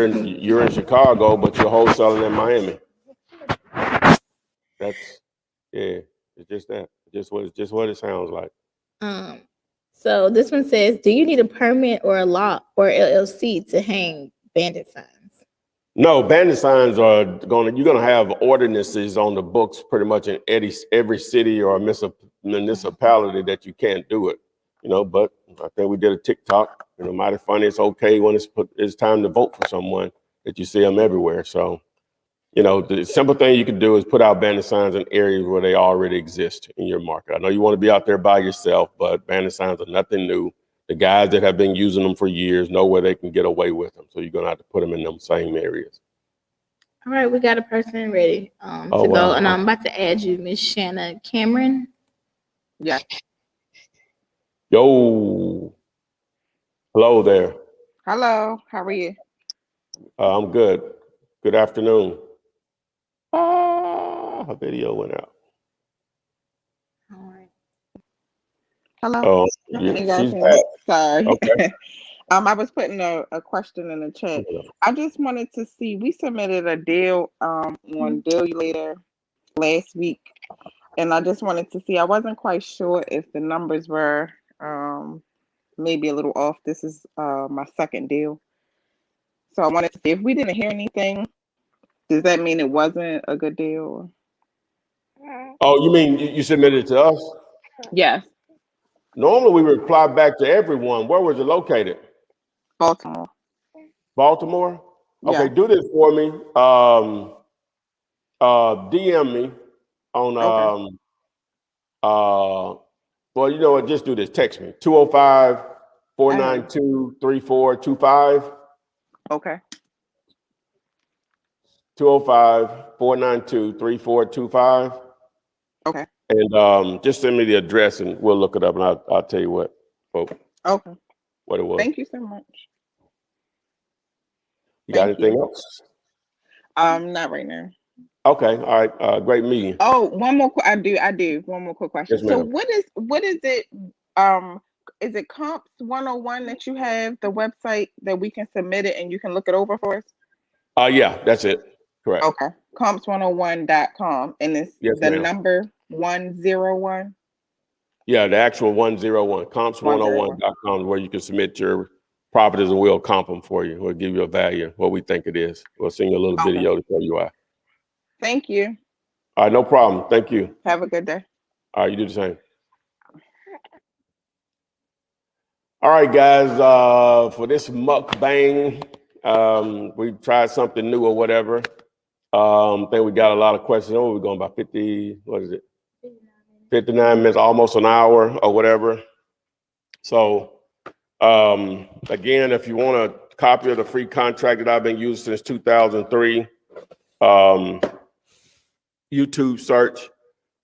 in Chicago, but you're wholesaling in Miami. It's just that. Just what it sounds like.
So this one says, do you need a permit or a law or LLC to hang bandit signs?
No, bandit signs you're gonna have ordinances on the books pretty much in every city or municipality that you can't do it. You know, but I think we did a TikTok. You know, mighty funny. It's okay when it's time to vote for someone that you see them everywhere. So, you know, the simple thing you can do is put out bandit signs in areas where they already exist in your market. I know you want to be out there by yourself, but bandit signs are nothing new. The guys that have been using them for years know where they can get away with them. So you're gonna have to put them in them same areas.
All right, we got a person ready to go, and I'm about to add you, Miss Shanna Cameron.
Yeah.
Yo, hello there.
Hello, how are you?
I'm good. Good afternoon. Her video went out.
All right.
Hello.
Oh,
You guys
she's
hear
back.
me? Sorry.
Okay.
I was putting a question in the chat. I just wanted to see, we submitted a deal on Dealulator last week, and I just wanted to see, I wasn't quite sure if the numbers were maybe a little off. This is my second deal. So I wanted to see if we didn't hear anything, does that mean it wasn't a good deal?
Oh, you mean you submitted it to us?
Yes,
Normally we reply back to everyone. Where was it located?
Baltimore.
Baltimore?
Yeah.
Okay, do this for me. DM me on
Okay.
well, you know what, just do this. Text me. 205-492-3425.
Okay.
205-492-3425.
Okay.
And just send me the address and we'll look it up and I'll tell you what
Okay.
it was.
Thank you so much.
You got
Thank
anything else?
Not right now.
Okay, all right. Great meeting.
Oh, one more. I do. One more quick question.
Yes,
So
ma'am.
what is it? Is it Comps 101 that you have the website that we can submit it and you can look it over for us?
Yeah, that's it. Correct.
Okay. Comps101.com, and it's
Yes,
the
ma'am.
number 101.
Yeah, the actual 101. Comps101.com is where you can submit your properties and we'll comp them for you. We'll give you a value, what we think it is. We'll send you a little video to show you why.
Thank you.
All right, no problem. Thank you.
Have a good day.
All right, you do the same. All right, guys, for this mukbang, we tried something new or whatever. I think we got a lot of questions. Oh, we're going about 50, what is it? 59 minutes, almost an hour or whatever. So again, if you want a copy of the free contract that I've been using since 2003, YouTube search,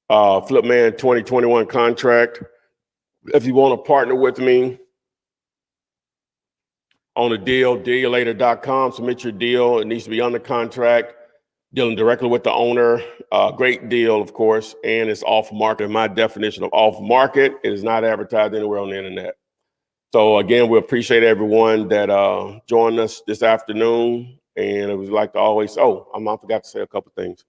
Flipman 2021 contract. If you want to partner with me on a deal, dealulator.com, submit your deal. It needs to be under contract, dealing directly with the owner. Great deal, of course, and it's off market. My definition of off market is not advertised anywhere on the internet. So again, we appreciate everyone that joined us this afternoon. And I would like to always, I forgot to say a couple things.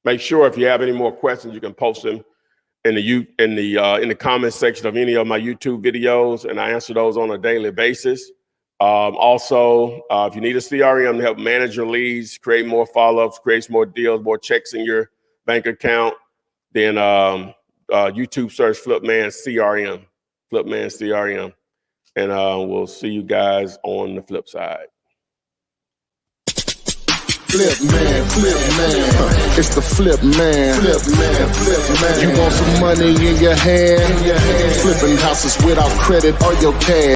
Make sure if you have any more questions, you can post them in the comment section of any of my YouTube videos, and I answer those on a daily basis. Also, if you need a CRM to help manage your leads, create more follow-ups, create more deals, more checks in your bank account, then YouTube search Flipman CRM, and we'll see you guys on the flip side.
Flip man, it's the flip man. You want some money in your hand? Flipping houses without credit or your cash.